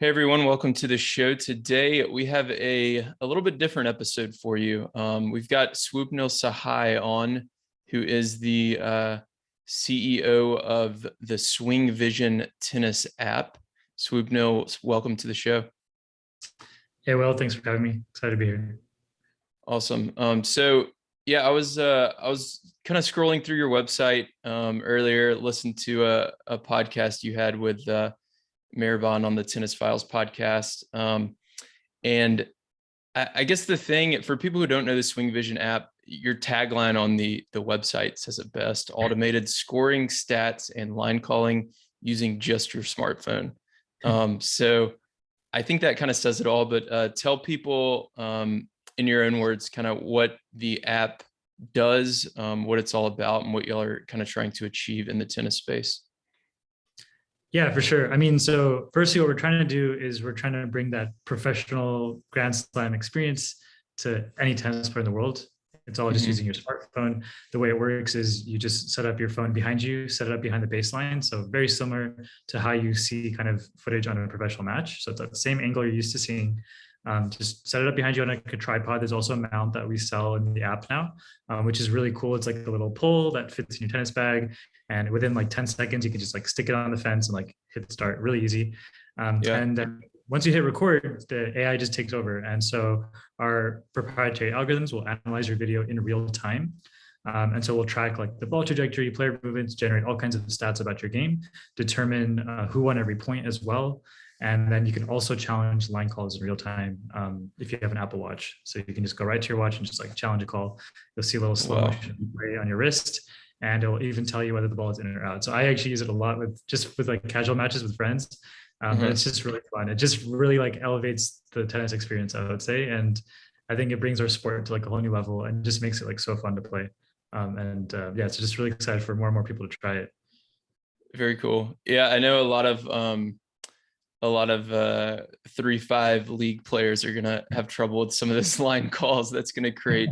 Hey everyone, welcome to the show. Today we have a little bit different episode for you. We've got Swupnil Sahai on, who is the CEO of the SwingVision tennis app. Swupnil, welcome to the show. Hey, well, thanks for having me. Excited to be here. Awesome. I was kind of scrolling through your website earlier, listened to a podcast you had with Maribon on the Tennis Files podcast. And I guess the thing for people who don't know the SwingVision app, your tagline on the website says it best: automated scoring, stats, and line calling using just your smartphone. So I think that kind of says it all, but tell people in your own words, kind of what the app does, what it's all about, and what y'all are kind of trying to achieve in the tennis space. Yeah, for sure. I mean, so firstly, what we're trying to do is we're trying to bring that professional Grand Slam experience to any tennis player in the world. It's all just using your smartphone. The way it works is you just set up your phone behind you, set it up behind the baseline. So very similar to how you see kind of footage on a professional match. So it's the same angle you're used to seeing. Just set it up behind you on a tripod. There's also a mount that we sell in the app now, which is really cool. It's like a little pole that fits in your tennis bag. And within like 10 seconds, you can just like stick it on the fence and like hit start. Really easy. And then once you hit record, the AI just takes over. And so our proprietary algorithms will analyze your video in real time. And so we'll track like the ball trajectory, player movements, generate all kinds of stats about your game, determine who won every point as well. And then you can also challenge line calls in real time if you have an Apple Watch. So you can just go right to your watch and just like challenge a call. You'll see a little slow motion play on your wrist, and it'll even tell you whether the ball is in or out. So I actually use it a lot with like casual matches with friends. It's just really fun. It just really like elevates the tennis experience, I would say. And I think it brings our sport to like a whole new level and just makes it like so fun to play. So just really excited for more and more people to try it. Very cool. Yeah, I know a lot of 3-5 league players are gonna have trouble with some of this line calls. That's gonna create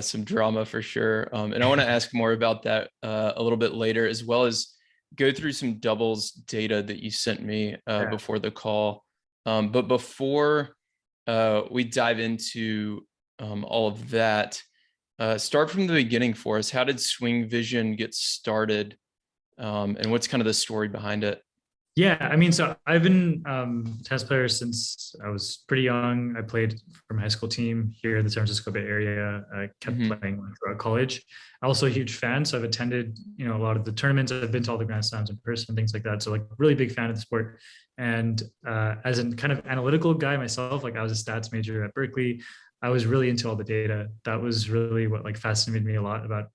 some drama for sure. And I want to ask more about that a little bit later, as well as go through some doubles data that you sent me before the call. But before we dive into all of that, start from the beginning for us. How did SwingVision get started, and what's kind of the story behind it? Yeah, I mean, so I've been a tennis player since I was pretty young. I played for my high school team here in the San Francisco Bay Area. I kept playing throughout college. I'm also a huge fan, so I've attended, a lot of the tournaments. I've been to all the Grand Slams in person, things like that. So like really big fan of the sport. And as a kind of analytical guy myself, like I was a stats major at Berkeley. I was really into all the data. That was really what like fascinated me a lot about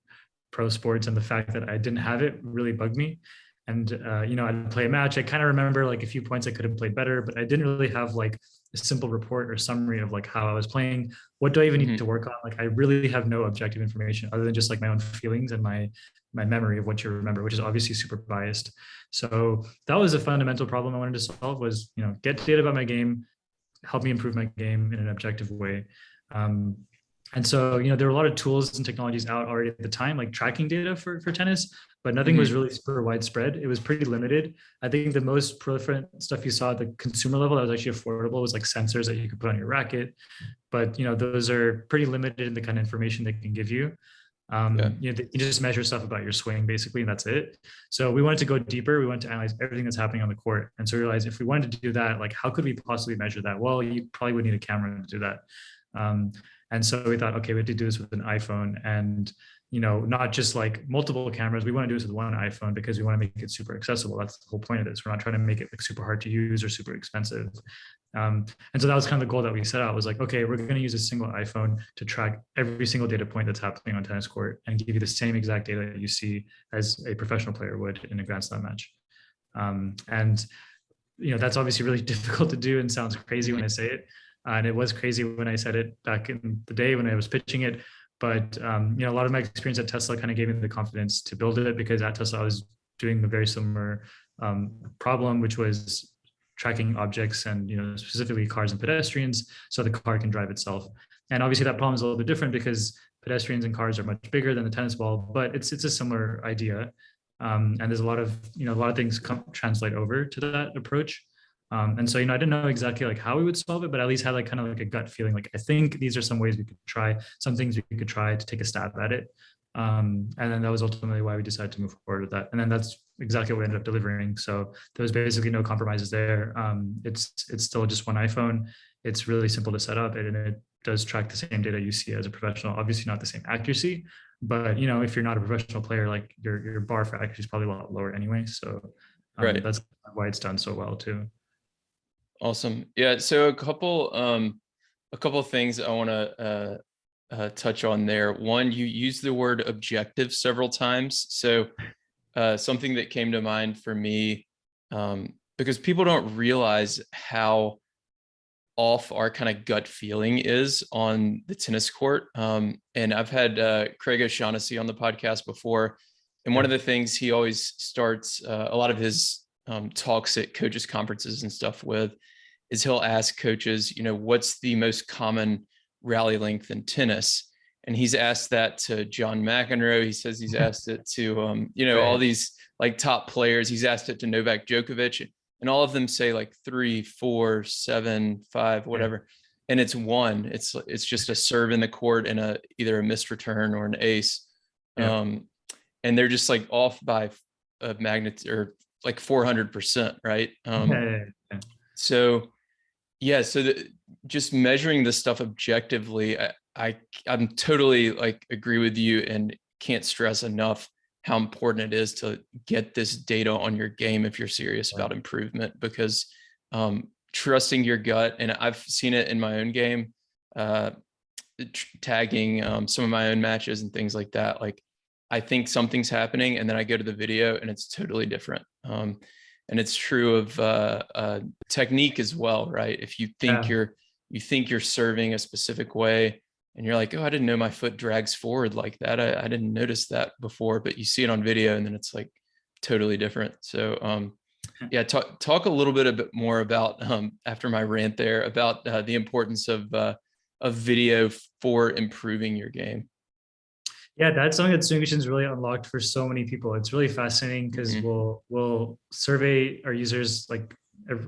pro sports, and the fact that I didn't have it really bugged me. And I'd play a match. I kind of remember like a few points I could have played better, but I didn't really have like a simple report or summary of like how I was playing. What do I even need to work on? Like I really have no objective information other than just like my own feelings and my memory of what you remember, which is obviously super biased. So that was a fundamental problem I wanted to solve, was get data about my game, help me improve my game in an objective way. And so, there were a lot of tools and technologies out already at the time, like tracking data for tennis, but nothing was really super widespread. It was pretty limited. I think the most proliferant stuff you saw at the consumer level that was actually affordable was like sensors that you could put on your racket. But, those are pretty limited in the kind of information they can give you. You just measure stuff about your swing basically, and that's it. So we wanted to go deeper. We wanted to analyze everything that's happening on the court. And so we realized if we wanted to do that, like how could we possibly measure that? Well, you probably would need a camera to do that. And so we thought, okay, we have to do this with an iPhone, and not just like multiple cameras. We want to do this with one iPhone because we want to make it super accessible. That's the whole point of this. We're not trying to make it like super hard to use or super expensive. And so that was kind of the goal that we set out, was like, okay, we're going to use a single iPhone to track every single data point that's happening on tennis court and give you the same exact data that you see as a professional player would in a Grand Slam match. That's obviously really difficult to do and sounds crazy when I say it. And it was crazy when I said it back in the day when I was pitching it. But, a lot of my experience at Tesla kind of gave me the confidence to build it, because at Tesla, I was doing a very similar problem, which was tracking objects and, specifically cars and pedestrians, so the car can drive itself. And obviously that problem is a little bit different because pedestrians and cars are much bigger than the tennis ball, but it's a similar idea. And there's a lot of things translate over to that approach. And so, I didn't know exactly like how we would solve it, but at least had like kind of like a gut feeling. Like, I think these are some ways we could try, some things we could try to take a stab at it. And then that was ultimately why we decided to move forward with that. And then that's exactly what we ended up delivering. So there was basically no compromises there. It's still just one iPhone. It's really simple to set up, and it does track the same data you see as a professional. Obviously not the same accuracy, but if you're not a professional player, like your bar for accuracy is probably a lot lower anyway. So Right. that's why it's done so well too. Awesome. Yeah. So a couple of things I want to touch on there. One, you use the word objective several times. So something that came to mind for me, because people don't realize how off our kind of gut feeling is on the tennis court. And I've had Craig O'Shaughnessy on the podcast before. And one of the things he always starts a lot of his talks at coaches conferences and stuff with is he'll ask coaches, what's the most common rally length in tennis? And he's asked that to John McEnroe. He says he's asked it to, all these like top players. He's asked it to Novak Djokovic, and all of them say like 3, 4, 7, 5, whatever. And it's one. It's just a serve in the court and either a missed return or an ace. And they're just like off by a magnitude or like 400%, right? So just measuring this stuff objectively, I'm totally like agree with you and can't stress enough how important it is to get this data on your game if you're serious about improvement, because trusting your gut, and I've seen it in my own game, tagging some of my own matches and things like that. Like, I think something's happening and then I go to the video and it's totally different. And it's true of technique as well, right? If you think you're serving a specific way and you're like, oh, I didn't know my foot drags forward like that. I didn't notice that before, but you see it on video and then it's like totally different. So talk a little bit more about after my rant there about the importance of video for improving your game. Yeah, that's something that SwingVision's really unlocked for so many people. It's really fascinating because we'll survey our users like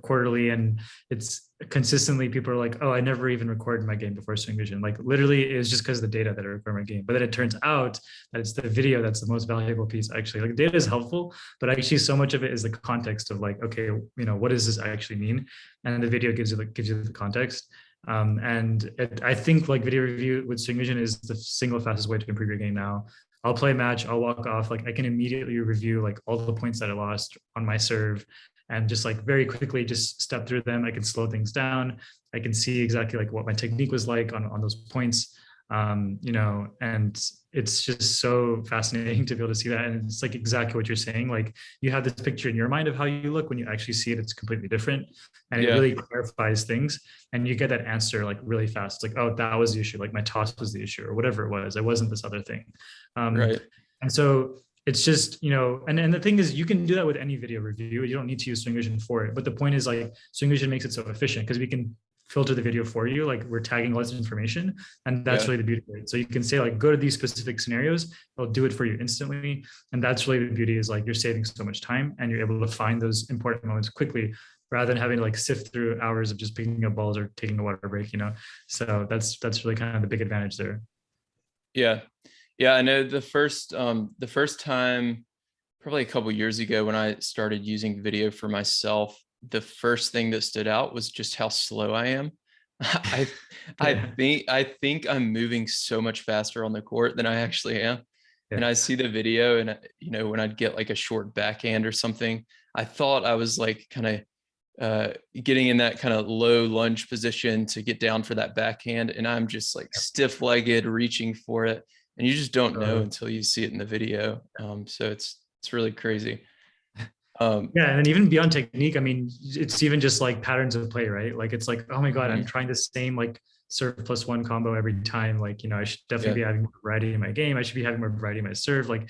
quarterly, and it's consistently people are like, oh, I never even recorded my game before SwingVision. Like, literally it was just because of the data that I record my game. But then it turns out that it's the video that's the most valuable piece. Actually, like, data is helpful, but actually so much of it is the context of like, okay, what does this actually mean? And the video gives you the context. I think like video review with SwingVision is the single fastest way to improve your game now. I'll play a match, I'll walk off, like I can immediately review like all the points that I lost on my serve, and just like very quickly just step through them. I can slow things down. I can see exactly like what my technique was like on those points. And it's just so fascinating to be able to see that. And it's like exactly what you're saying. Like, you have this picture in your mind of how you look. When you actually see it, it's completely different. And it really clarifies things. And you get that answer like really fast. It's like, oh, that was the issue. Like, my toss was the issue, or whatever it was. It wasn't this other thing. Right. And so it's just, and the thing is, you can do that with any video review. You don't need to use SwingVision for it. But the point is, like, SwingVision makes it so efficient because we can filter the video for you. Like, we're tagging less information, and that's really the beauty of it. So you can say like, go to these specific scenarios, it'll do it for you instantly. And that's really the beauty, is like, you're saving so much time and you're able to find those important moments quickly, rather than having to like sift through hours of just picking up balls or taking a water break, So that's really kind of the big advantage there. Yeah, I know the first time, probably a couple years ago, when I started using video for myself, the first thing that stood out was just how slow I am. I think I'm moving so much faster on the court than I actually am. And I see the video, and when I'd get like a short backhand or something, I thought I was like kind of getting in that kind of low lunge position to get down for that backhand, and I'm just like stiff-legged reaching for it, and you just don't know until you see it in the video. So it's really crazy. And then even beyond technique, I mean, it's even just like patterns of play, right? Like, it's like, oh my God, I'm trying the same like serve +1 combo every time. Like, I should definitely be having more variety in my game. I should be having more variety in my serve. Like,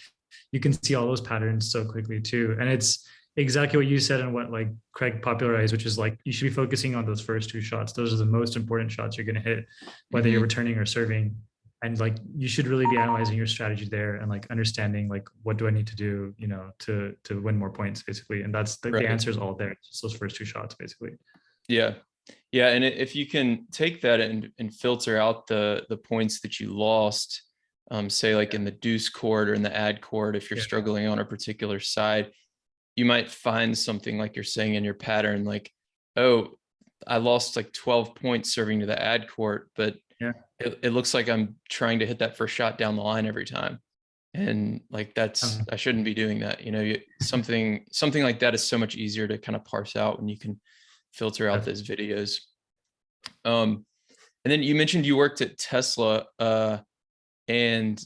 you can see all those patterns so quickly too. And it's exactly what you said and what like Craig popularized, which is like, you should be focusing on those first 2 shots. Those are the most important shots you're going to hit, whether you're returning or serving. And like, you should really be analyzing your strategy there and like understanding like, what do I need to do, you know, to win more points basically. And that's the answer is all there. It's just those first two shots basically. Yeah. Yeah. And if you can take that and filter out the points that you lost, say like in the deuce court or in the ad court, if you're struggling on a particular side, you might find something like you're saying in your pattern, like, oh, I lost like 12 points serving to the ad court, but it looks like I'm trying to hit that first shot down the line every time. And like, I shouldn't be doing that. You know, something like that is so much easier to kind of parse out when you can filter out those videos. And then you mentioned you worked at Tesla, and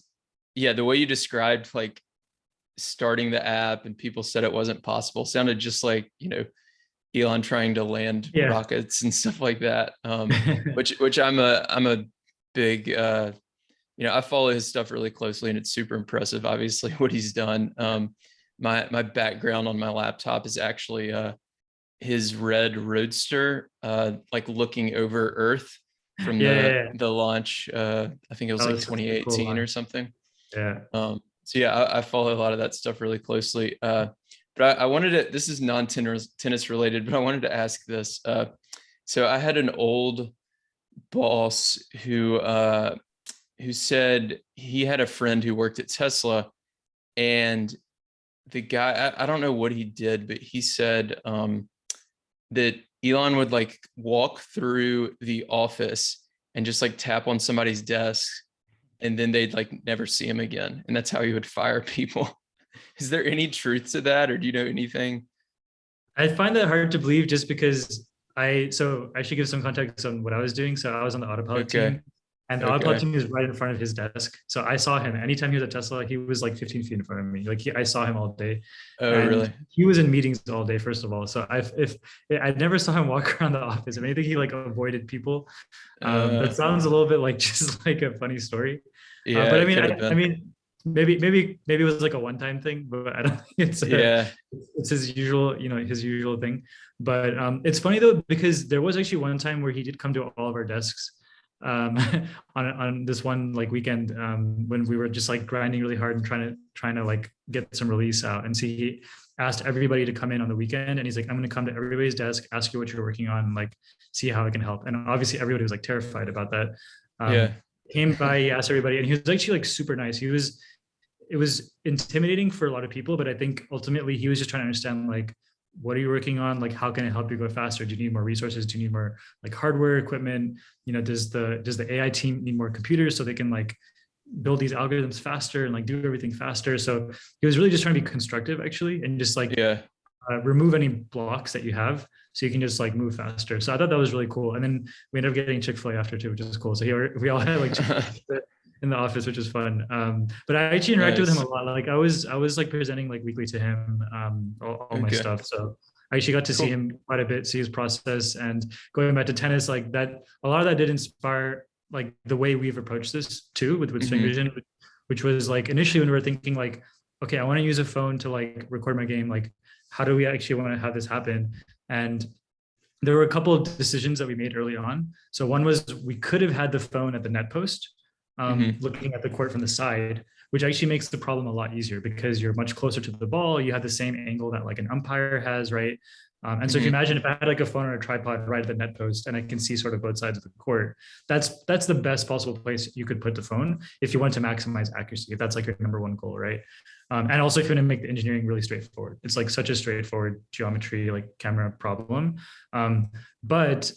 yeah, the way you described like starting the app and people said it wasn't possible sounded just like, you know, Elon trying to land rockets and stuff like that. Which I'm a big, you know, I follow his stuff really closely, and it's super impressive, obviously, what he's done. My background on my laptop is actually his red Roadster, like looking over Earth from the launch. I think it was like 2018 cool or something. Yeah. So yeah, I follow a lot of that stuff really closely. But I wanted to, this is non-tennis related, but I wanted to ask this. So I had an old boss who said he had a friend who worked at Tesla, and the guy, I don't know what he did, but he said that Elon would like walk through the office and just like tap on somebody's desk, and then they'd like never see him again. And that's how he would fire people. Is there any truth to that, or do you know anything? I find that hard to believe, just because I should give some context on what I was doing. So I was on the autopilot team, and the autopilot team is right in front of his desk. So I saw him anytime he was at Tesla. He was like 15 feet in front of me. Like I saw him all day. Oh, and really? He was in meetings all day, first of all. So I never saw him walk around the office. If anything, he like avoided people. That sounds a little bit like just like a funny story. Yeah, but I mean, maybe it was like a one-time thing, but I don't think it's it's his usual, you know, his usual thing. But it's funny though, because there was actually one time where he did come to all of our desks on this one like weekend, when we were just like grinding really hard and trying to like get some release out. And so he asked everybody to come in on the weekend, and he's like, I'm going to come to everybody's desk, ask you what you're working on, and like see how I can help. And obviously everybody was like terrified about that. Came by, he asked everybody, and he was actually like super nice. It was intimidating for a lot of people, but I think ultimately he was just trying to understand, like, what are you working on? Like, how can I help you go faster? Do you need more resources? Do you need more like hardware equipment? You know, does the AI team need more computers so they can like build these algorithms faster and like do everything faster? So he was really just trying to be constructive actually, and just like remove any blocks that you have so you can just like move faster. So I thought that was really cool. And then we ended up getting Chick-fil-A after too, which is cool. So here we all had like Chick-fil-A in the office, which is fun. But I actually interacted with him a lot. Like I was like presenting like weekly to him, all my stuff. So I actually got to see him quite a bit, see his process. And going back to tennis, like that, a lot of that did inspire like the way we've approached this too with SwingVision, which was like initially when we were thinking like, okay, I want to use a phone to like record my game. Like, how do we actually want to have this happen? And there were a couple of decisions that we made early on. So one was we could have had the phone at the net post, looking at the court from the side, which actually makes the problem a lot easier because you're much closer to the ball. You have the same angle that like an umpire has, right? And so if you imagine if I had like a phone or a tripod right at the net post and I can see sort of both sides of the court, that's the best possible place you could put the phone if you want to maximize accuracy, if that's like your number one goal, right? And also if you want to make the engineering really straightforward. It's like such a straightforward geometry, like camera problem. But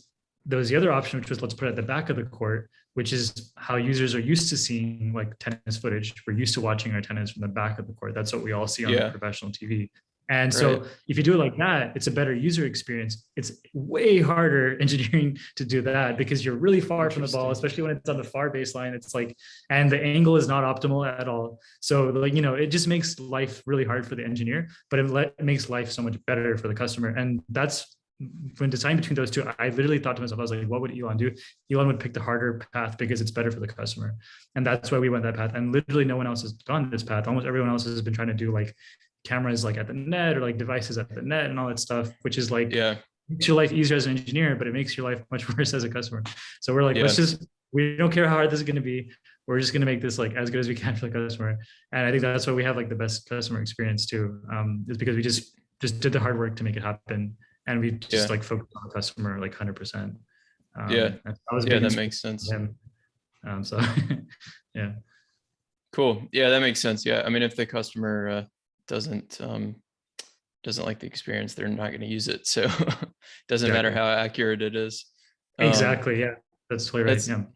there was the other option, which was let's put it at the back of the court, which is how users are used to seeing like tennis footage. We're used to watching our tennis from the back of the court. That's what we all see on the professional TV. And so if you do it like that, it's a better user experience. It's way harder engineering to do that because you're really far from the ball, especially when it's on the far baseline. It's like, and the angle is not optimal at all. So like, you know, it just makes life really hard for the engineer, but it makes life so much better for the customer. And that's when deciding between those two, I literally thought to myself, I was like, what would Elon do? Elon would pick the harder path because it's better for the customer. And that's why we went that path. And literally no one else has gone this path. Almost everyone else has been trying to do like cameras like at the net or like devices at the net and all that stuff, which is like makes your life easier as an engineer, but it makes your life much worse as a customer. So we're like, we don't care how hard this is going to be. we're just going to make this like as good as we can for the customer. And I think that's why we have like the best customer experience too, is because we just did the hard work to make it happen, and we just like focused on the customer like 100%. That makes sense. So yeah. Cool. Yeah, that makes sense. Yeah, I mean, if the customer doesn't like the experience, they're not going to use it. So it doesn't matter how accurate it is. Exactly. Yeah, that's totally right.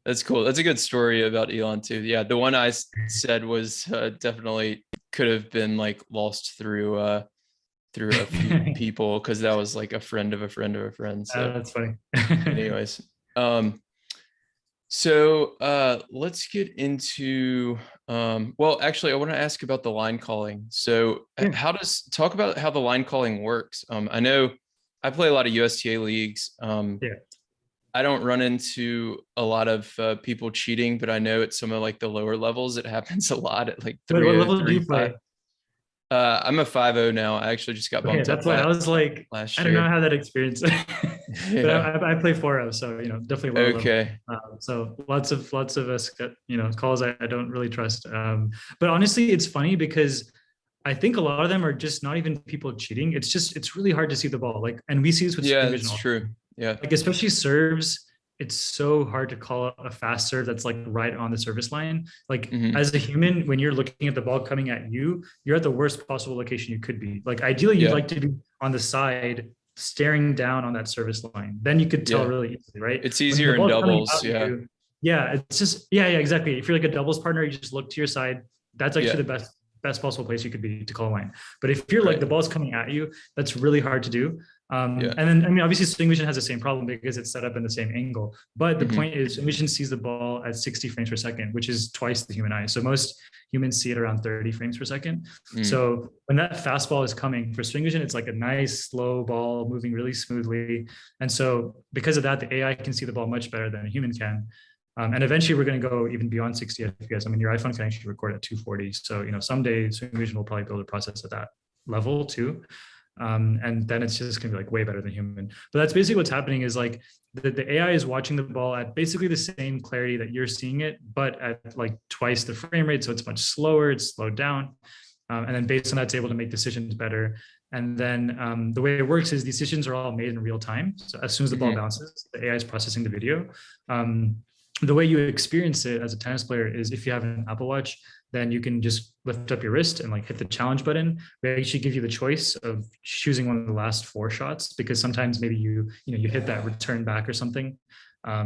That's cool. That's a good story about Elon too. Yeah, the one I said was definitely could have been like lost through a few people, because that was like a friend of a friend of a friend. So that's funny. anyways, so let's get into well, actually I want to ask about the line calling. So talk about how the line calling works. I know I play a lot of USTA leagues. I don't run into a lot of people cheating, but I know at some of like the lower levels it happens a lot at like 3.0, what level do you play? I'm a 5.0 now. I actually just got bumped up. That's why I was like, last I year. don't know how that experience. But I play 4.0, so definitely low okay. level. So lots of us get calls I don't really trust. But honestly, it's funny because I think a lot of them are just not even people cheating. It's really hard to see the ball. Like, and we see this with SwingVision. That's true. Yeah. Like especially serves, it's so hard to call a fast serve that's like right on the service line. Like as a human, when you're looking at the ball coming at you, you're at the worst possible location you could be. Like ideally, you'd like to be on the side, staring down on that service line. Then you could tell really easily, right? It's easier in doubles. It's just exactly. If you're like a doubles partner, you just look to your side. That's actually the best possible place you could be to call a line. But if you're like the ball's coming at you, that's really hard to do. And then, I mean, obviously SwingVision has the same problem because it's set up in the same angle. But the point is SwingVision sees the ball at 60 frames per second, which is twice the human eye. So most humans see it around 30 frames per second. So when that fastball is coming for SwingVision, it's like a nice slow ball moving really smoothly. And so because of that, the AI can see the ball much better than a human can. And eventually we're going to go even beyond 60 FPS. I mean, your iPhone can actually record at 240. So, someday SwingVision will probably be able to process at that level too. And then it's just going to be like way better than human. But that's basically what's happening is like the AI is watching the ball at basically the same clarity that you're seeing it, but at like twice the frame rate. So it's much slower, it's slowed down. And then based on that, it's able to make decisions better. And then the way it works is these decisions are all made in real time. So as soon as the ball bounces, the AI is processing the video. The way you experience it as a tennis player is if you have an Apple Watch, then you can just lift up your wrist and like hit the challenge button. We actually give you the choice of choosing one of the last 4 shots, because sometimes maybe you hit that return back or something,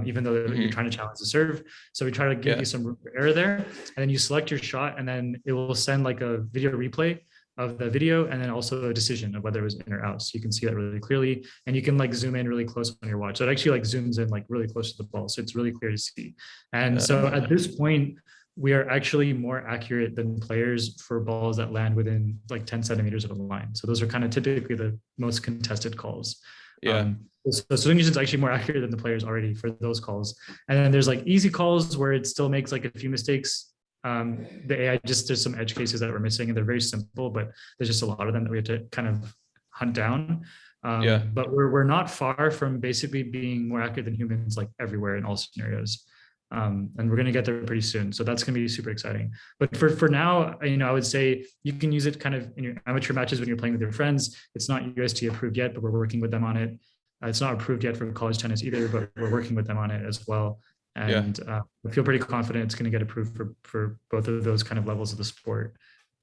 even though you're trying to challenge the serve. So we try to give you some room for error there, and then you select your shot, and then it will send like a video replay of the video, and then also a decision of whether it was in or out. So you can see that really clearly, and you can like zoom in really close on your watch. So it actually like zooms in like really close to the ball. So it's really clear to see. And so at this point, we are actually more accurate than players for balls that land within like 10 centimeters of the line. So those are kind of typically the most contested calls. So SwingVision is actually more accurate than the players already for those calls. And then there's like easy calls where it still makes like a few mistakes. The AI there's some edge cases that we're missing, and they're very simple, but there's just a lot of them that we have to kind of hunt down. But we're not far from basically being more accurate than humans, like everywhere in all scenarios. And we're going to get there pretty soon. So that's going to be super exciting. But for now, I would say you can use it kind of in your amateur matches when you're playing with your friends. It's not UST approved yet, but we're working with them on it. It's not approved yet for college tennis either, but we're working with them on it as well. And I feel pretty confident it's going to get approved for both of those kind of levels of the sport.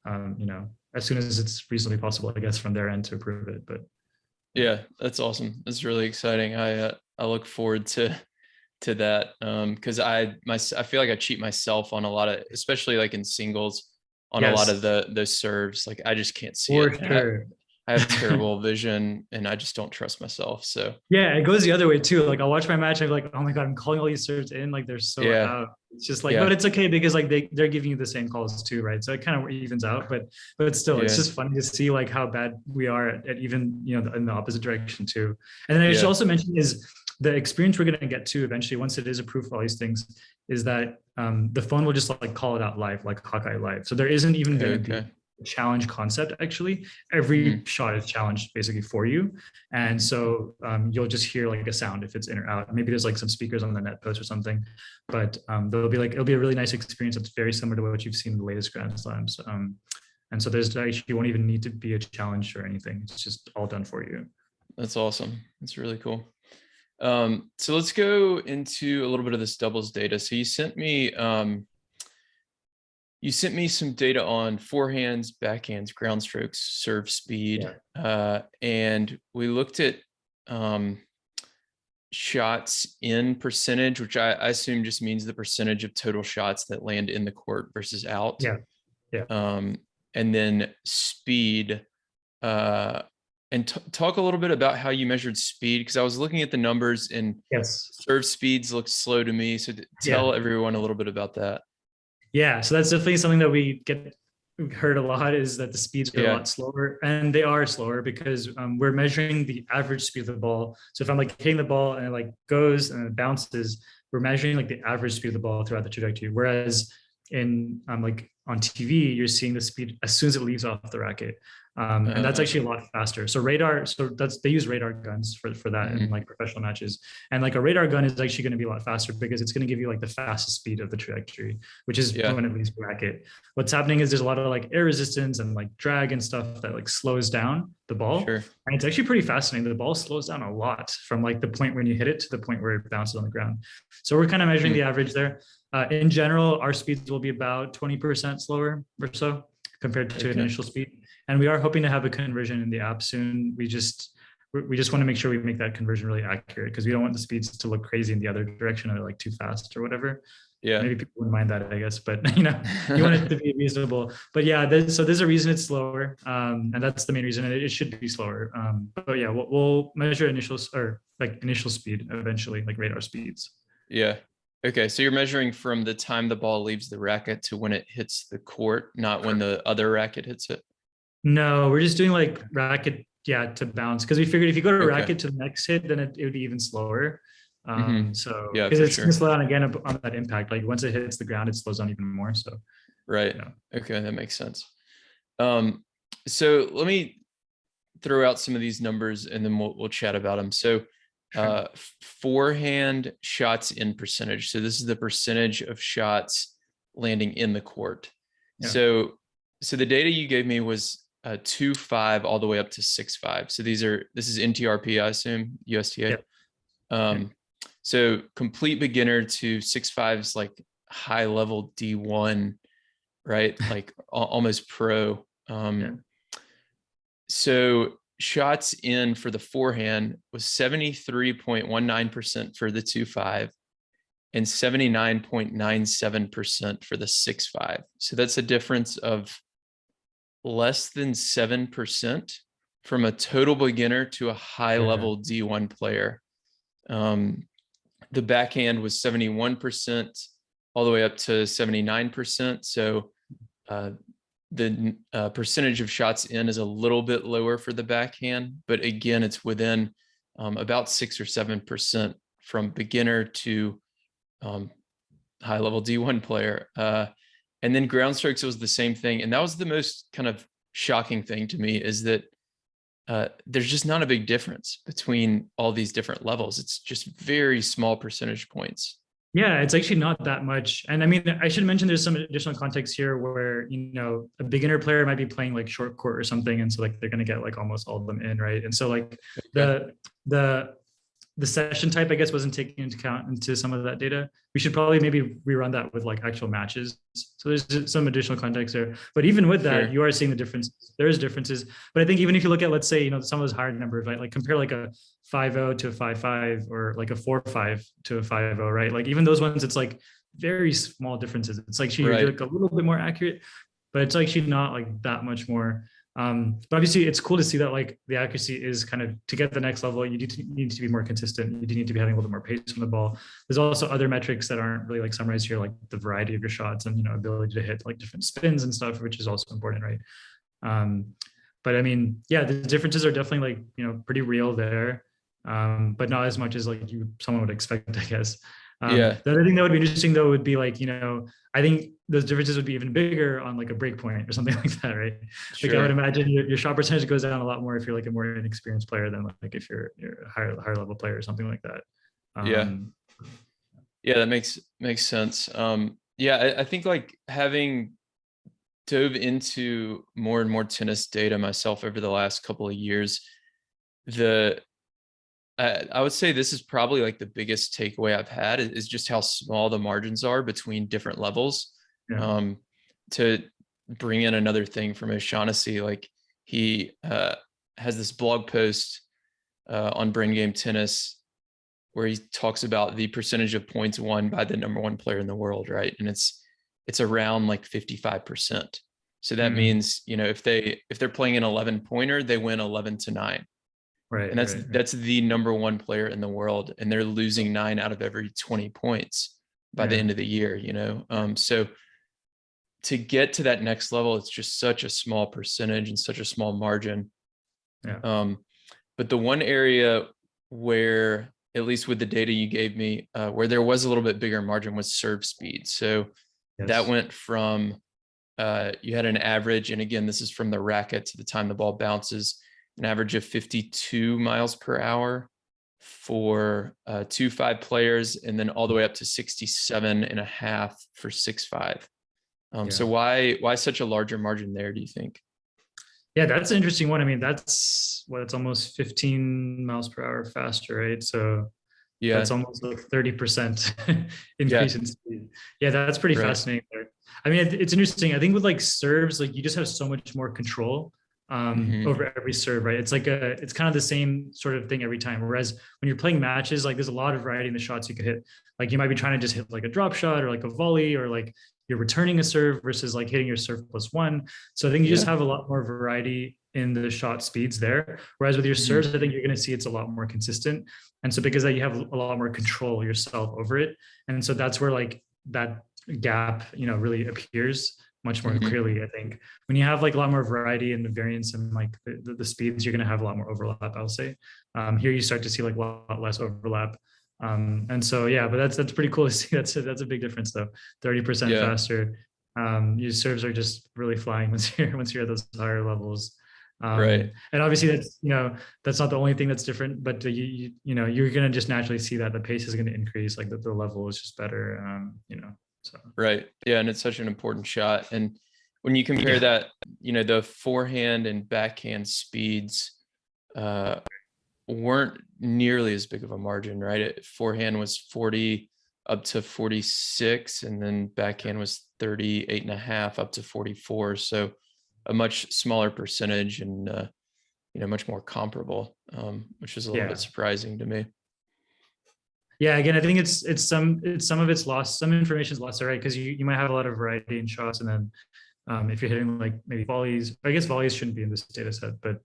As soon as it's reasonably possible, I guess, from their end to approve it. But yeah, that's awesome. That's really exciting. I look forward to that, because I feel like I cheat myself on a lot of, especially like in singles, on a lot of those serves. Like I just can't see it. Sure. I have terrible vision, and I just don't trust myself. So it goes the other way too. Like I'll watch my match, I'm like, oh my god, I'm calling all these serves in, like they're so out. It's just like, but it's okay because like they're giving you the same calls too, right? So it kind of evens out. But still, it's just funny to see like how bad we are at even in the opposite direction too. And then I should also mention is the experience we're going to get to eventually, once it is approved for all these things, is that the phone will just like call it out live, like Hawkeye Live. So there isn't even going to be challenge concept. Actually, every shot is challenged basically for you, and so you'll just hear like a sound if it's in or out. Maybe there's like some speakers on the net post or something, but there'll be like, it'll be a really nice experience that's very similar to what you've seen in the latest Grand Slams. And so there's actually, you won't even need to be a challenge or anything. It's just all done for you. That's awesome. That's really cool. So let's go into a little bit of this doubles data. So you sent me some data on forehands, backhands, ground strokes, serve speed, and we looked at shots in percentage, which I assume just means the percentage of total shots that land in the court versus out. And then speed. And talk a little bit about how you measured speed, because I was looking at the numbers and serve speeds look slow to me. So tell everyone a little bit about that. Yeah, so that's definitely something that we heard a lot, is that the speeds are a lot slower, and they are slower because we're measuring the average speed of the ball. So if I'm like hitting the ball and it like goes and it bounces, we're measuring like the average speed of the ball throughout the trajectory. Whereas in like on TV, you're seeing the speed as soon as it leaves off the racket. And that's actually a lot faster. So they use radar guns for that in like professional matches. And like a radar gun is actually going to be a lot faster because it's going to give you like the fastest speed of the trajectory, which is when it leaves the racket. What's happening is there's a lot of like air resistance and like drag and stuff that like slows down the ball. And it's actually pretty fascinating. The ball slows down a lot from like the point when you hit it to the point where it bounces on the ground. So we're kind of measuring the average there. In general, our speeds will be about 20% slower or so compared to an initial speed. And we are hoping to have a conversion in the app soon. We just want to make sure we make that conversion really accurate, because we don't want the speeds to look crazy in the other direction or like too fast or whatever. Maybe people wouldn't mind that, I guess, but you want it to be reasonable. But so there's a reason it's slower, and that's the main reason. It should be slower. But yeah, we'll measure initial speed eventually, like radar speeds. Okay, so you're measuring from the time the ball leaves the racket to when it hits the court, not when the other racket hits it? No, we're just doing like racket, to bounce. Because we figured if you go to racket to the next hit, then it would be even slower. So because it's going to slow down again on that impact. Like once it hits the ground, it slows down even more. So okay, that makes sense. So let me throw out some of these numbers and then we'll chat about them. So forehand shots in percentage. So this is the percentage of shots landing in the court. So the data you gave me was 2.5 all the way up to 6.5. So this is NTRP, I assume, USTA. So complete beginner to 6.5 is like high level D1, right? Like almost pro. So shots in for the forehand was 73.19% for the 2.5 and 79.97% for the 6.5. So that's a difference of less than 7% from a total beginner to a high level D1 player. The backhand was 71% all the way up to 79%. So the percentage of shots in is a little bit lower for the backhand, but again, it's within about 6 or 7% from beginner to high level D1 player. And then ground strokes was the same thing. And that was the most kind of shocking thing to me, is that there's just not a big difference between all these different levels. It's just very small percentage points. Yeah, it's actually not that much. And I mean, I should mention there's some additional context here where, a beginner player might be playing like short court or something. And so like, they're going to get like almost all of them in, right? And so like the session type, I guess, wasn't taken into account into some of that data. We should probably maybe rerun that with like actual matches. So there's some additional context there. But even with that, you are seeing the difference. There's differences. But I think even if you look at, let's say, some of those higher numbers, right? Like compare like a 5.0 to a 5.5 or like a 4.5 to a 5.0, right? Like even those ones, it's like very small differences. It's like you're like a little bit more accurate, but it's actually not like that much more. But obviously it's cool to see that like the accuracy is kind of, to get the next level, you need to be more consistent. You do need to be having a little bit more pace from the ball. There's also other metrics that aren't really like summarized here, like the variety of your shots and, ability to hit like different spins and stuff, which is also important, right? But I mean, yeah, the differences are definitely like, pretty real there. But not as much as like someone would expect, I guess. Yeah, The other thing that would be interesting though would be like, I think those differences would be even bigger on like a break point or something like that, right? Like I would sure. imagine your shot percentage goes down a lot more if you're like a more inexperienced player than like if you're a higher level player or something like that. Yeah. Um, Yeah, that makes sense. Yeah, I think like having dove into more and more tennis data myself over the last couple of years, the I would say this is probably like the biggest takeaway I've had is just how small the margins are between different levels. yeah, Um, to bring in another thing from O'Shaughnessy, like he has this blog post on Brain Game Tennis where he talks about the percentage of points won by the number one player in the world, right? And it's around like 55%. So that mm, means, if they're playing an 11 pointer, they win 11-9. right, And that's right, right. that's the number one player in the world, and they're losing 9 out of every 20 points by the Yeah, end of the year. So to get to that next level, it's just such a small percentage and such a small margin. yeah, Um, but the one area where, at least with the data you gave me, where there was a little bit bigger margin was serve speed. So that yes, went from you had an average, and again, this is from the racket to the time the ball bounces, an average of 52 miles per hour for 2-5 players, and then all the way up to 67 and a half for 6-5. yeah. So why such a larger margin there, do you think? Yeah, that's an interesting one. I mean, that's what it's almost 15 miles per hour faster, right? So that's Yeah, almost like 30% yeah, increase in speed. Yeah, that's pretty right. fascinating there. I mean, it's interesting. I think with like serves, like you just have so much more control Hmm. over every serve, right? It's kind of the same sort of thing every time. Whereas when you're playing matches, like there's a lot of variety in the shots you could hit. Like you might be trying to just hit like a drop shot or like a volley or like you're returning a serve versus like hitting your serve plus one. So I think you just Yeah. have a lot more variety in the shot speeds there. Whereas with your Hmm. serves, I think you're going to see it's a lot more consistent. And so because that you have a lot more control yourself over it. And so that's where like that gap, really appears much more Hmm. clearly, I think. When you have like a lot more variety and the variance and like the speeds, you're going to have a lot more overlap, I'll say. Here you start to see like a lot less overlap. And so, yeah, but that's pretty cool to see. That's a big difference though. 30% Yeah. faster. Your serves are just really flying once you're at those higher levels. Right. And obviously that's not the only thing that's different, but you're going to just naturally see that the pace is going to increase, like the level is just better. So Right. Yeah. And it's such an important shot. And when you compare yeah, that, the forehand and backhand speeds uh, weren't nearly as big of a margin, right? Forehand was 40 up to 46, and then backhand was 38 and a half up to 44. So a much smaller percentage and, much more comparable, which is a little yeah, bit surprising to me. yeah. Again, I think it's some of it's lost, some information is lost, right? Because you might have a lot of variety in shots, and then if you're hitting like maybe volleys, I guess volleys shouldn't be in this data set, but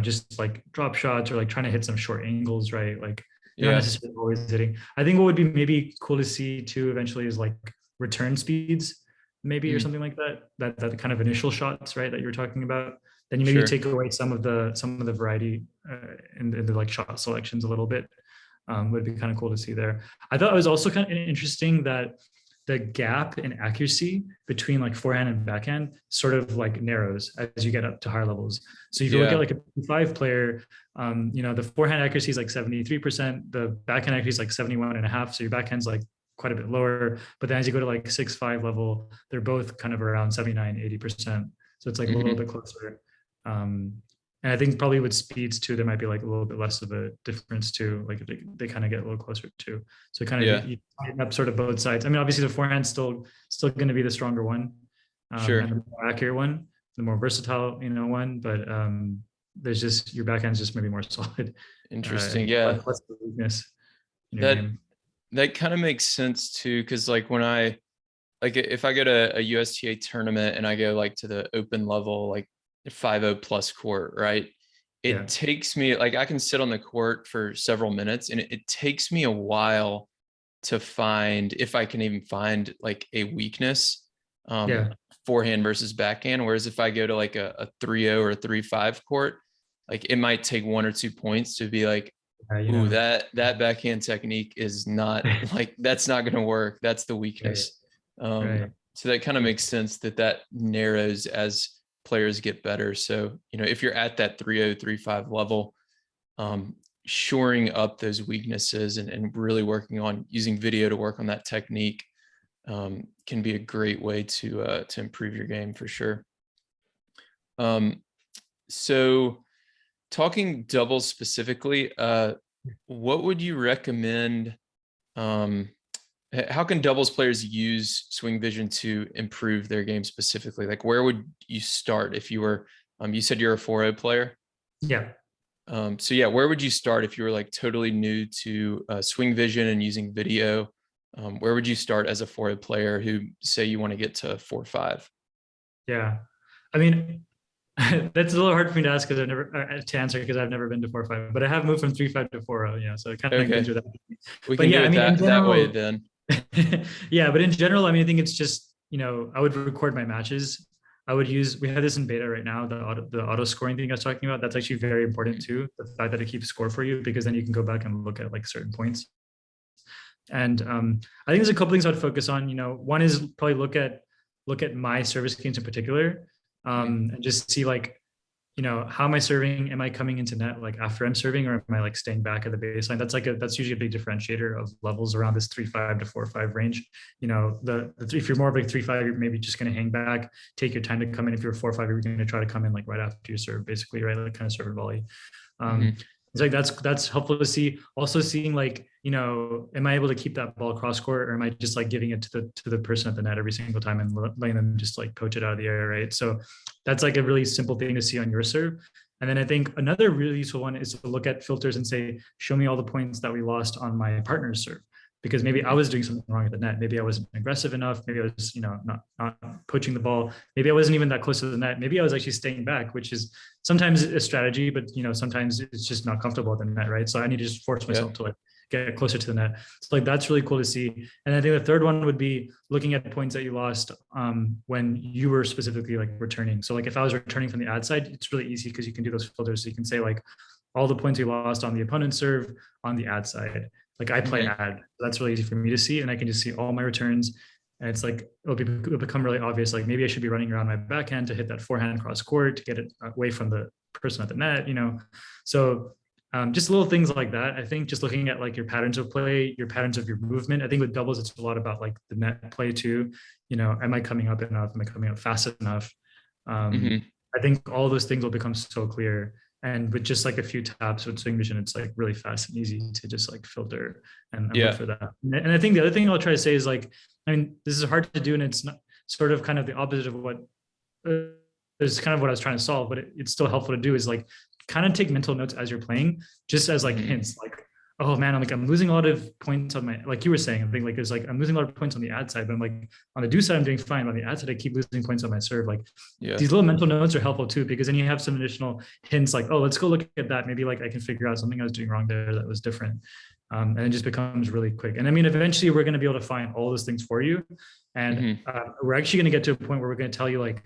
just like drop shots or like trying to hit some short angles, right? Like you're not Yeah. necessarily always hitting. I think what would be maybe cool to see too eventually is like return speeds, maybe, or Mm, something like that. That kind of initial shots, right, that you were talking about. Then you maybe sure. take away some of the variety in the like shot selections a little bit. Would be kind of cool to see there. I thought it was also kind of interesting that the gap in accuracy between like forehand and backhand sort of like narrows as you get up to higher levels. So if you look at Yeah. like a 5 player, the forehand accuracy is like 73%, the backhand accuracy is like 71 and a half. So your backhand's like quite a bit lower. But then as you go to like 6-5 level, they're both kind of around 79, 80%. So it's like a little Hmm. bit closer. Um, and I think probably with speeds too, there might be like a little bit less of a difference too. Like they kind of get a little closer too. So kind of Yeah. you tighten up sort of both sides. I mean, obviously the forehand's still going to be the stronger one, Sure. and the more accurate one, the more versatile, one. But there's just your backhand's just maybe more solid, Interesting. less, Yeah. less of a weakness in your That game. that kind of makes sense too, because like when I like if I go to a USTA tournament and I go like to the open level, like 5-0 plus court, right? Yeah, It takes me like I can sit on the court for several minutes, and it takes me a while to find, if I can even find, like a weakness, um, yeah, forehand versus backhand. Whereas if I go to like a 3-0 or a 3-5 court, like it might take 1 or 2 points to be like, You Ooh, know, that backhand technique is not like, that's not going to work. That's the right, weakness. Um, right. so that kind of Yeah, makes sense that narrows as players get better. So, if you're at that 3.0, 3.5 level, um, shoring up those weaknesses and really working on using video to work on that technique can be a great way to improve your game for sure. Um, so talking doubles specifically, what would you recommend? Um, how can doubles players use SwingVision to improve their game specifically? Like, where would you start if you were? You said you're a 4.0 player. yeah. So yeah, where would you start if you were like totally new to SwingVision and using video? Where would you start as a 4.0 player who say you want to get to 4.5? Yeah. I mean, that's a little hard for me to ask because I've never to answer because I've never been to 4.5, but I have moved from 3.5 to 4.0. Yeah, so I kind of been Okay, through that. we But can yeah, do I it mean, in that way general, then. yeah, but in general, I mean, I think it's just, I would record my matches. I would use, we have this in beta right now, the auto scoring thing I was talking about. That's actually very important too. The fact that it keeps score for you, because then you can go back and look at like certain points. And I think there's a couple things I'd focus on. One is probably look at my service games in particular, and just see like, how am I serving? Am I coming into net like after I'm serving, or am I like staying back at the baseline? That's usually a big differentiator of levels around this 3.5 to 4.5 range. If you're more of like 3.5, you're maybe just going to hang back, take your time to come in. If you're 4.5, you're going to try to come in like right after you serve, basically, right? Like kind of serve and volley. Mm-hmm. It's like that's helpful to see. Also seeing like, am I able to keep that ball cross court, or am I just like giving it to the person at the net every single time and letting them just like poach it out of the air, right? So that's like a really simple thing to see on your serve. And then I think another really useful one is to look at filters and say, show me all the points that we lost on my partner's serve, because maybe I was doing something wrong at the net. Maybe I wasn't aggressive enough. Maybe I was, not poaching the ball. Maybe I wasn't even that close to the net. Maybe I was actually staying back, which is sometimes a strategy, but sometimes it's just not comfortable at the net, right? So I need to just force myself to like get closer to the net. So like that's really cool to see. And I think the third one would be looking at points that you lost when you were specifically like returning. So like if I was returning from the ad side, it's really easy because you can do those filters. So you can say like all the points you lost on the opponent's serve on the ad side. Like I play ad, that's really easy for me to see, and I can just see all my returns. And it's like it'll become really obvious. Like maybe I should be running around my backhand to hit that forehand cross court to get it away from the person at the net. So just little things like that. I think just looking at like your patterns of play, your patterns of your movement. I think with doubles, it's a lot about like the net play too. Am I coming up enough? Am I coming up fast enough? I think all those things will become so clear. And with just like a few taps with SwingVision, it's like really fast and easy to just like filter and look for that. And I think the other thing I'll try to say is like, I mean, this is hard to do, and it's not sort of kind of the opposite of what is kind of what I was trying to solve, but it's still helpful to do is like kind of take mental notes as you're playing, just as like hints, like, oh man, I'm losing a lot of points on my, like you were saying, I think like, there's like, I'm losing a lot of points on the ad side, but I'm like, on the do side, I'm doing fine. On the ad side, I keep losing points on my serve. Like these little mental notes are helpful too, because then you have some additional hints like, oh, let's go look at that. Maybe like I can figure out something I was doing wrong there that was different. And it just becomes really quick. And I mean, eventually we're going to be able to find all those things for you. And we're actually going to get to a point where we're going to tell you like,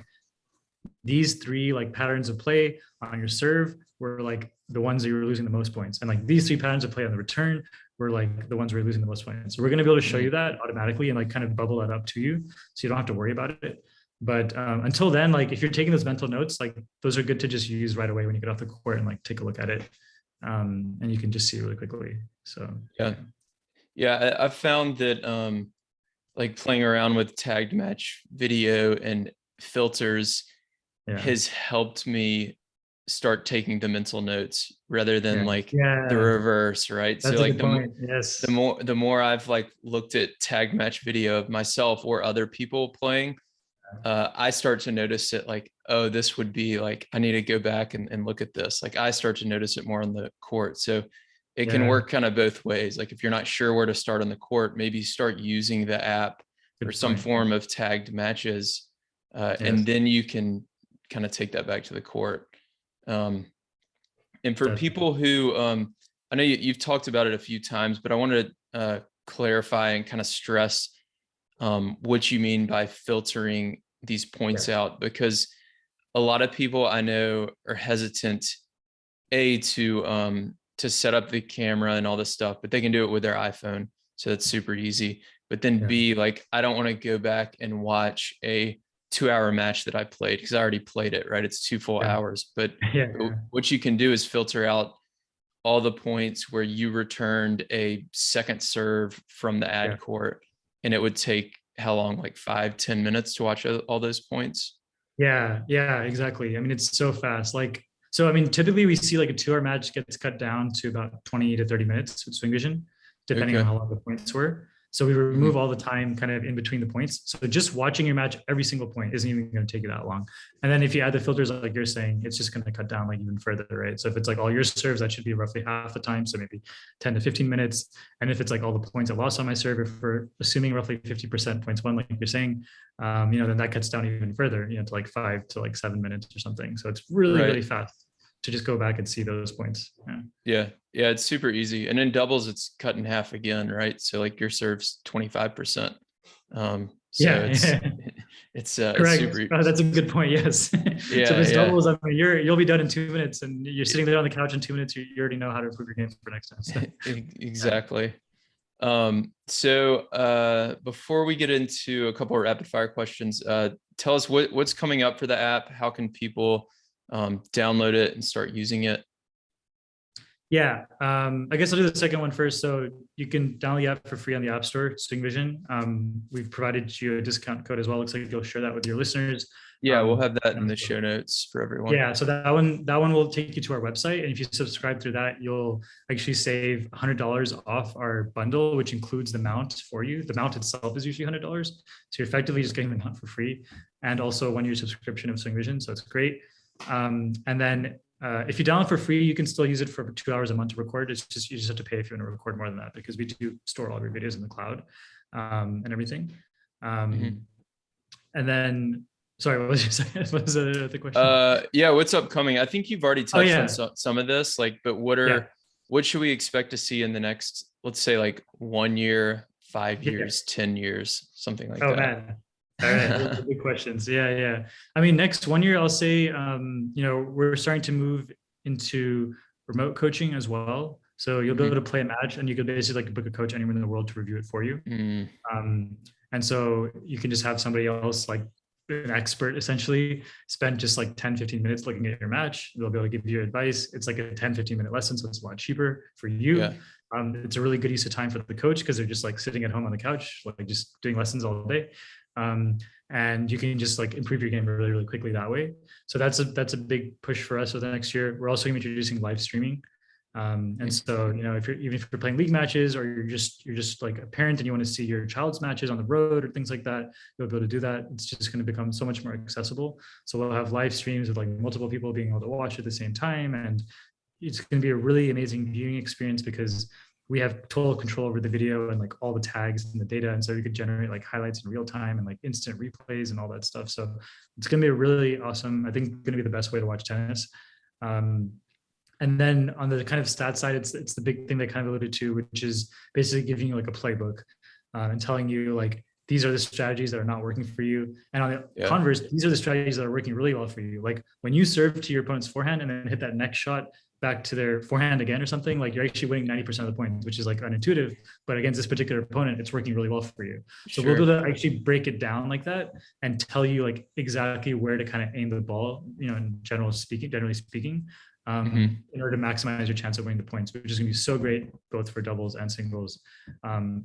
these three like patterns of play on your serve were like the ones that you were losing the most points, and like these three patterns of play on the return were like the ones where you're losing the most points. So we're going to be able to show you that automatically and like kind of bubble that up to you, so you don't have to worry about it. But until then, like if you're taking those mental notes, like those are good to just use right away when you get off the court and like take a look at it, and you can just see really quickly. So I've found that like playing around with tagged match video and filters has helped me start taking the mental notes rather than like the reverse, right? That's so like a good point. Yes. the more I've like looked at tag match video of myself or other people playing, I start to notice it like, oh, this would be like, I need to go back and look at this. Like I start to notice it more on the court. So it can work kind of both ways. Like if you're not sure where to start on the court, maybe start using the app or some form of tagged matches. And then you can kind of take that back to the court. And for people who, I know you've talked about it a few times, but I wanted to clarify and kind of stress what you mean by filtering these points out, because a lot of people I know are hesitant, to to set up the camera and all this stuff, but they can do it with their iPhone. So that's super easy. But then Yeah. B, like, I don't want to go back and watch a 2 hour match that I played because I already played it, right? It's 2 full Yeah. hours. But Yeah. what you can do is filter out all the points where you returned a second serve from the ad court, and it would take how long, like 5-10 minutes to watch all those points? Yeah, yeah, exactly. I mean, it's so fast. Like, so I mean, typically we see like a 2 hour match gets cut down to about 20 to 30 minutes with SwingVision, depending on Okay. how long the points were. So we remove all the time kind of in between the points. So just watching your match every single point isn't even going to take you that long. And then if you add the filters like you're saying, it's just going to cut down like even further, right? So if it's like all your serves, that should be roughly half the time, so maybe 10 to 15 minutes. And if it's like all the points I lost on my serve, if we're assuming roughly 50% points won, like you're saying, then that cuts down even further, to like 5 to like 7 minutes or something. So it's really, Right. really fast to just go back and see those points. Yeah. It's super easy. And in doubles, it's cut in half again, right? So like your serve's 25%. So it's Correct. super. That's a good point. Yes. So if it's doubles, I mean, you'll be done in 2 minutes, and you're sitting there on the couch in 2 minutes. You already know how to improve your game for next time. So. Exactly. So before we get into a couple of rapid fire questions, tell us what's coming up for the app. How can people download it and start using it? Yeah, I guess I'll do the second one first. So you can download the app for free on the App Store, SwingVision. We've provided you a discount code as well. Looks like you'll share that with your listeners. Yeah, we'll have that in the show notes for everyone. Yeah, so that one will take you to our website, and if you subscribe through that, you'll actually save $100 off our bundle, which includes the mount for you. The mount itself is usually $100, so you're effectively just getting the mount for free, and also 1 year subscription of SwingVision, so it's great. And then if you download for free, you can still use it for 2 hours a month to record. It's just you just have to pay if you want to record more than that, because we do store all of your videos in the cloud and everything. And then. Sorry, what was the question? Yeah, what's upcoming? I think you've already touched on some of this, like, but what should we expect to see in the next, let's say, like 1 year, 5 years, 10 years, something like that? Oh man. All right, good questions. Yeah. I mean, next 1 year, I'll say, we're starting to move into remote coaching as well. So you'll be able to play a match, and you could basically like book a coach anywhere in the world to review it for you. And so you can just have somebody else, like an expert, essentially spend just like 10-15 minutes looking at your match. They'll be able to give you advice. It's like a 10-15 minute lesson, so it's a lot cheaper for you. It's a really good use of time for the coach, because they're just like sitting at home on the couch, like just doing lessons all day. And you can just like improve your game really, really quickly that way. So that's a big push for us for the next year. We're also introducing live streaming. And so, if you're playing league matches, or you're just like a parent and you want to see your child's matches on the road or things like that, you'll be able to do that. It's just going to become so much more accessible. So we'll have live streams with like multiple people being able to watch at the same time. And it's going to be a really amazing viewing experience, because we have total control over the video and like all the tags and the data. And so you could generate like highlights in real time and like instant replays and all that stuff. So it's going to be a really awesome, I think, going to be the best way to watch tennis. And then on the kind of stat side, it's the big thing that kind of alluded to, which is basically giving you like a playbook and telling you like, these are the strategies that are not working for you. And on the converse, these are the strategies that are working really well for you. Like when you serve to your opponent's forehand and then hit that next shot back to their forehand again or something, like you're actually winning 90% of the points, which is like unintuitive, but against this particular opponent, it's working really well for you. So we'll be able to actually break it down like that and tell you like exactly where to kind of aim the ball, generally speaking, in order to maximize your chance of winning the points, which is going to be so great both for doubles and singles,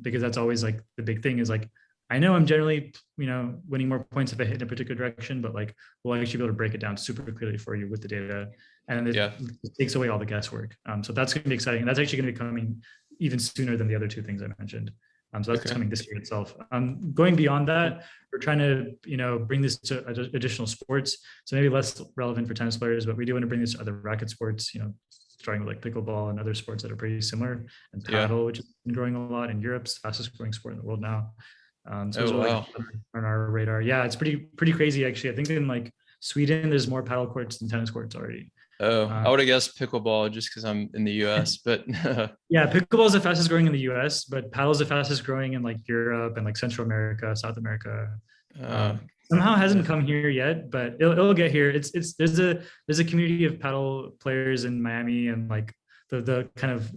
because that's always like the big thing is like, I know I'm generally, winning more points if I hit in a particular direction, but like we'll actually be able to break it down super clearly for you with the data, and it takes away all the guesswork. So that's going to be exciting, and that's actually going to be coming even sooner than the other two things I mentioned. So that's coming this year itself. Going beyond that, we're trying to, bring this to additional sports. So maybe less relevant for tennis players, but we do want to bring this to other racket sports, starting with like pickleball and other sports that are pretty similar, and paddle, which has been growing a lot in Europe, it's the fastest growing sport in the world now. So those are like on our radar. Yeah, it's pretty crazy actually. I think in like Sweden, there's more paddle courts than tennis courts already. I would have guessed pickleball just because I'm in the US, but yeah, pickleball is the fastest growing in the US, but paddle is the fastest growing in like Europe and like Central America, South America. Somehow hasn't come here yet, but it'll get here. There's a community of paddle players in Miami and like the kind of,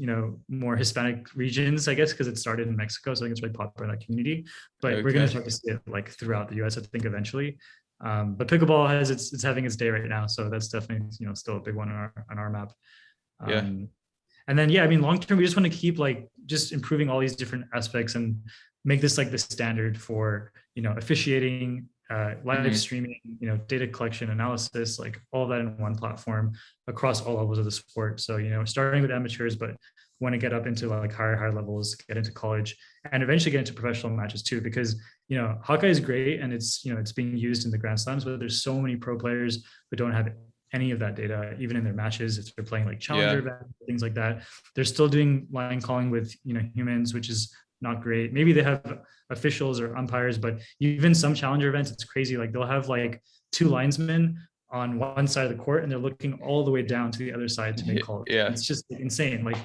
more Hispanic regions, I guess, because it started in Mexico. So I think it's really popular in that community, but we're going to start to see it like throughout the US, I think, eventually. But pickleball has it's having its day right now. So that's definitely, still a big one on our map. And then, I mean, long term, we just want to keep like just improving all these different aspects and make this like the standard for, officiating, live streaming, data collection, analysis, like all that in one platform across all levels of the sport. So, starting with amateurs, but want to get up into like higher levels, get into college, and eventually get into professional matches too, because, Hawkeye is great and it's, it's being used in the Grand Slams, but there's so many pro players who don't have any of that data, even in their matches. If they're playing like challenger events, things like that, they're still doing line calling with, humans, which is not great. Maybe they have officials or umpires, but even some challenger events, it's crazy. Like they'll have like 2 linesmen on one side of the court and they're looking all the way down to the other side to make calls. It's just insane. Like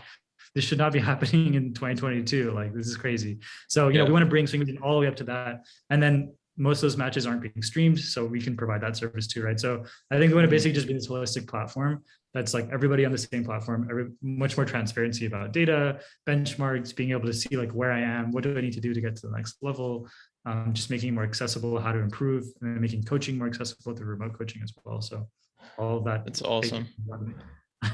this should not be happening in 2022. Like this is crazy. So, we want to bring SwingVision all the way up to that. And then most of those matches aren't being streamed, so we can provide that service too, right? So I think we want to basically just be this holistic platform that's like everybody on the same platform, much more transparency about data, benchmarks, being able to see like where I am, what do I need to do to get to the next level, just making it more accessible, how to improve, and then making coaching more accessible through remote coaching as well. So all of that. That's awesome.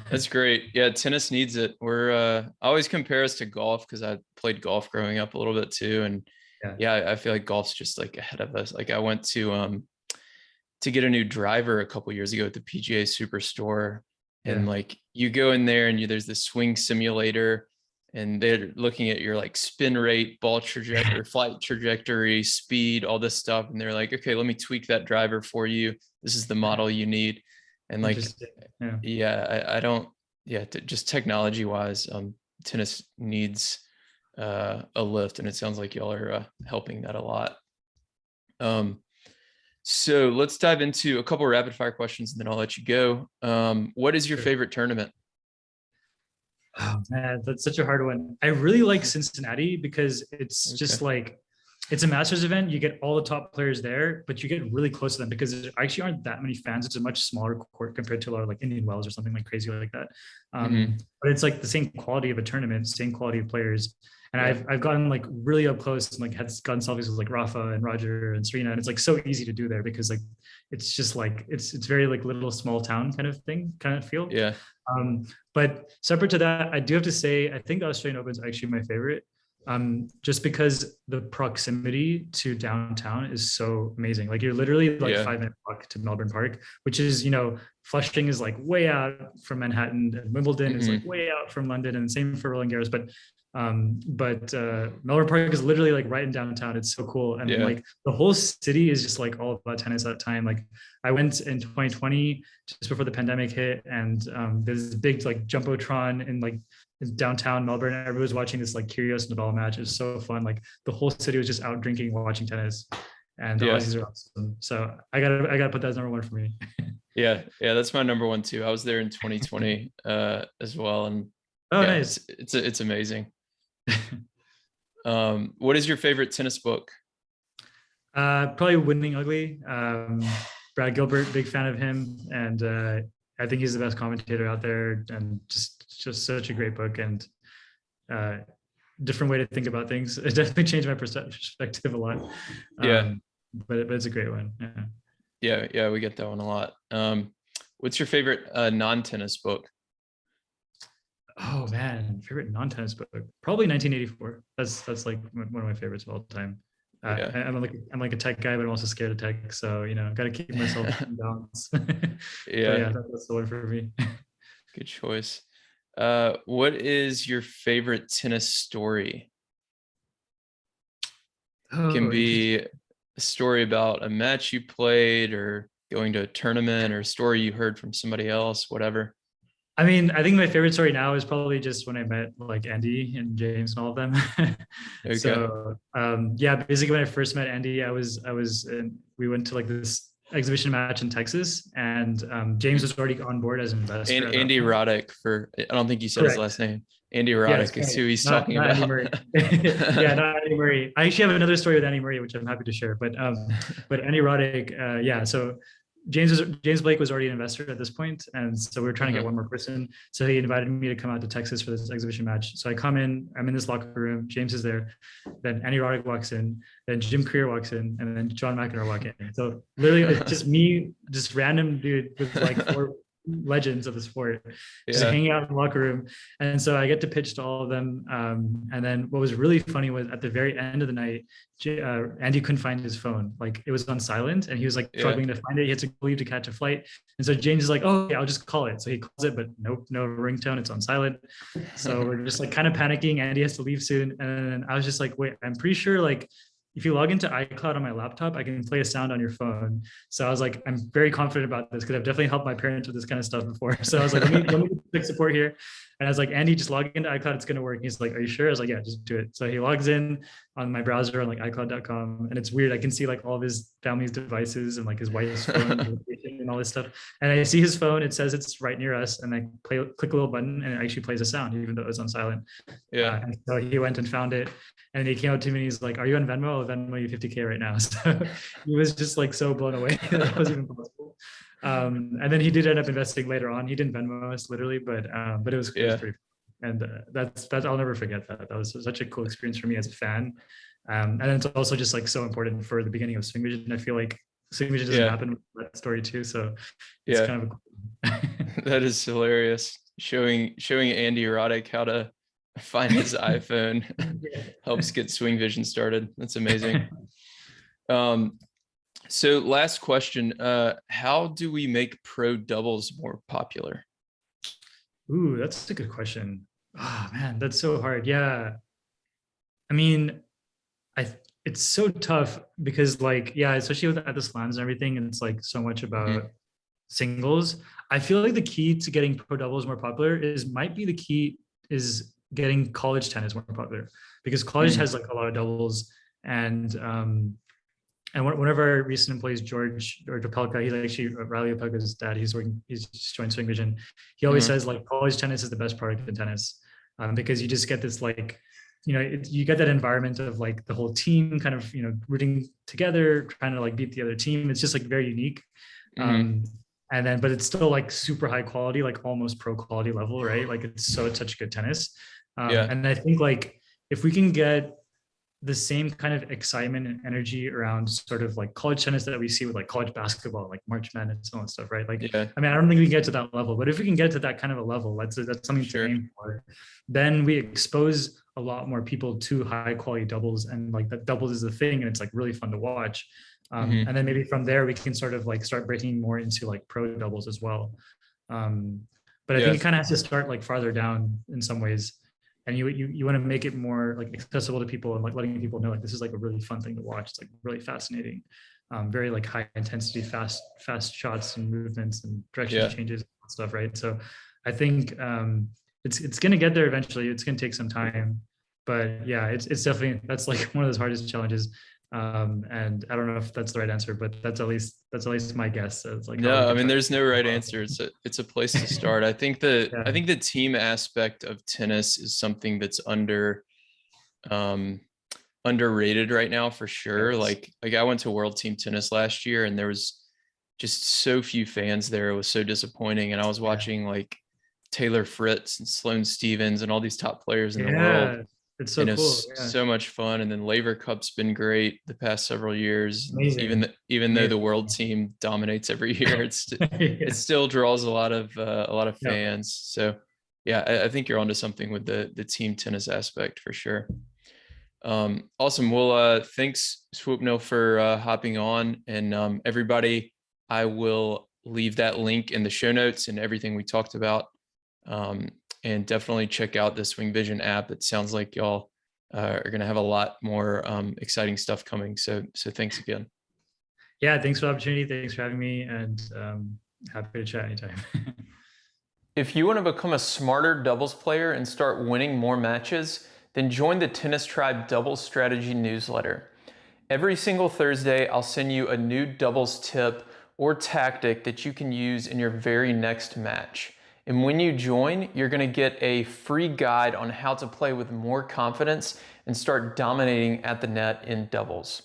That's great. Yeah, tennis needs it. I always compare us to golf because I played golf growing up a little bit too, and I feel like golf's just like ahead of us. Like I went to get a new driver a couple years ago at the PGA Superstore, and like you go in there and there's this swing simulator, and they're looking at your like spin rate, ball trajectory, flight trajectory, speed, all this stuff, and they're like, okay, let me tweak that driver for you. This is the model you need, and like, just technology wise, tennis needs a lift, and it sounds like y'all are helping that a lot. So let's dive into a couple of rapid fire questions and then I'll let you go. What is your favorite tournament? Oh man, that's such a hard one. I really like Cincinnati because it's just like, it's a Masters event. You get all the top players there, but you get really close to them because there actually aren't that many fans. It's a much smaller court compared to a lot of like Indian Wells or something like crazy like that. But it's like the same quality of a tournament, same quality of players. And I've gotten like really up close and like had gotten selfies with like Rafa and Roger and Serena. And it's like so easy to do there because like, it's just like, it's very like little small town kind of thing, kind of feel. But separate to that, I do have to say, I think the Australian Open is actually my favorite. Just because the proximity to downtown is so amazing. Like you're literally like 5-minute walk to Melbourne Park, which is, Flushing is like way out from Manhattan, and Wimbledon is like way out from London, and same for Roland Garros. But Melbourne Park is literally like right in downtown. It's so cool. And like the whole city is just like all about tennis at that time. Like I went in 2020, just before the pandemic hit, and there's this big like Jumbotron in like downtown Melbourne. Everyone was watching this like Kyrgios Nadal match. It was so fun. Like the whole city was just out drinking, watching tennis, and the Aussies are awesome. So I gotta put that as number one for me. Yeah, that's my number one too. I was there in 2020 as well, and nice. It's amazing. What is your favorite tennis book? Probably Winning Ugly. Brad Gilbert, big fan of him, and I think he's the best commentator out there, and just such a great book, and different way to think about things. It definitely changed my perspective a lot. But it's a great one. Yeah, we get that one a lot. What's your favorite non-tennis book? Oh man, favorite non-tennis book? Probably 1984. That's like one of my favorites of all time. I'm like a tech guy, but I'm also scared of tech. So got to keep myself in balance. That's the one for me. Good choice. What is your favorite tennis story? Can be a story about a match you played, or going to a tournament, or a story you heard from somebody else, whatever. I mean, I think my favorite story now is probably just when I met like Andy and James and all of them. So basically when I first met Andy, we went to like this exhibition match in Texas, and James was already on board as an investor. Andy Roddick, I don't think you said his last name. Andy Roddick is who he's talking about. Andy Murray. Not Andy Murray. I actually have another story with Andy Murray, which I'm happy to share. But Andy Roddick, so James Blake was already an investor at this point, and so we were trying to get one more person. So he invited me to come out to Texas for this exhibition match. So I come in, I'm in this locker room. James is there, then Andy Roddick walks in, then Jim Creer walks in, and then John McEnroe walk in. So literally, it's just me, just random dude with like 4 legends of the sport, just hanging out in the locker room. And so I get to pitch to all of them. And then what was really funny was at the very end of the night, Andy couldn't find his phone. Like it was on silent and he was like struggling to find it. He had to leave to catch a flight. And so James is like, oh yeah, I'll just call it. So he calls it, but nope, no ringtone. It's on silent. So we're just like kind of panicking. Andy has to leave soon. And then I was just like, wait, I'm pretty sure like if you log into iCloud on my laptop, I can play a sound on your phone. So I was like, I'm very confident about this because I've definitely helped my parents with this kind of stuff before. So I was like, let me pick support here. And I was like, Andy, just log into iCloud. It's going to work. And he's like, are you sure? I was like, yeah, just do it. So he logs in on my browser on like iCloud.com. And it's weird. I can see like all of his family's devices and like his wife's phone and all this stuff. And I see his phone. It says it's right near us. And I click a little button and it actually plays a sound, even though it was on silent. And so he went and found it. And he came out to me and he's like, are you on Venmo? I'll Venmo you 50K right now. So he was just like so blown away that was even possible. And then he did end up investing later on. He didn't Venmo us literally, but it was pretty fun. And that's I'll never forget that. That was such a cool experience for me as a fan. And then it's also just like so important for the beginning of SwingVision. I feel like SwingVision doesn't happen with that story too. So it's kind of a that is hilarious. Showing Andy Roddick how to find his iPhone helps get SwingVision started. That's amazing. So last question, how do we make pro doubles more popular? Ooh, that's a good question. Oh man, that's so hard. Yeah. I mean, it's so tough because like, especially with at the slams and everything, and it's like so much about singles. I feel like the key to getting pro doubles more popular might be getting college tennis more popular, because college has like a lot of doubles. And one of our recent employees, George Opelka, he's actually Riley Opelka's dad. He's just joined SwingVision. He always says like college tennis is the best product in tennis, because you just get this like, you get that environment of like the whole team kind of, rooting together, trying to like beat the other team. It's just like very unique. But it's still like super high quality, like almost pro quality level, right? Like it's such good tennis. And I think like if we can get the same kind of excitement and energy around sort of like college tennis that we see with like college basketball, like March Madness and all that stuff, right? Like, I mean, I don't think we can get to that level, but if we can get to that kind of a level, that's something to aim for. Then we expose a lot more people to high quality doubles, and like that doubles is the thing, and it's like really fun to watch. And then maybe from there we can sort of like start breaking more into like pro doubles as well. But I think it kind of has to start like farther down in some ways. And you want to make it more like accessible to people and like letting people know like this is like a really fun thing to watch. It's like really fascinating, very like high intensity, fast shots and movements and direction changes and stuff, right? So I think it's gonna get there eventually. It's gonna take some time, but yeah, it's definitely, that's like one of those hardest challenges. And I don't know if that's the right answer, but that's at least my guess. So it's like, no, I mean, there's no right answer. It's a place to start. I think the team aspect of tennis is something that's underrated right now for sure. Yes. Like I went to World Team Tennis last year and there was just so few fans there. It was so disappointing. And I was watching like Taylor Fritz and Sloane Stephens and all these top players in the world. It's so cool. So much fun. And then Laver Cup's been great the past several years. Amazing. Even though the world team dominates every year, it still draws a lot of fans. So yeah, I think you're onto something with the team tennis aspect for sure. Awesome. Well, thanks Swupnil for hopping on, and everybody, I will leave that link in the show notes and everything we talked about. And definitely check out the SwingVision app. It sounds like y'all are going to have a lot more exciting stuff coming. So thanks again. Yeah, thanks for the opportunity. Thanks for having me, and happy to chat anytime. If you want to become a smarter doubles player and start winning more matches, then join the Tennis Tribe Doubles Strategy newsletter. Every single Thursday, I'll send you a new doubles tip or tactic that you can use in your very next match. And when you join, you're going to get a free guide on how to play with more confidence and start dominating at the net in doubles.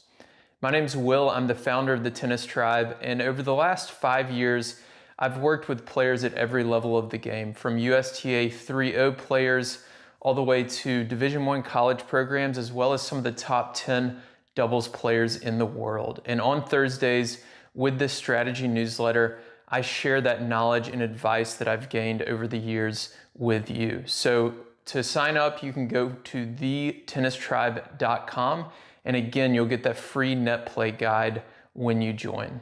My name's Will. I'm the founder of the Tennis Tribe, and over the last 5 years, I've worked with players at every level of the game, from USTA 3.0 players all the way to Division I college programs, as well as some of the top 10 doubles players in the world. And on Thursdays, with this strategy newsletter, I share that knowledge and advice that I've gained over the years with you. So to sign up, you can go to thetennistribe.com. And again, you'll get that free net play guide when you join.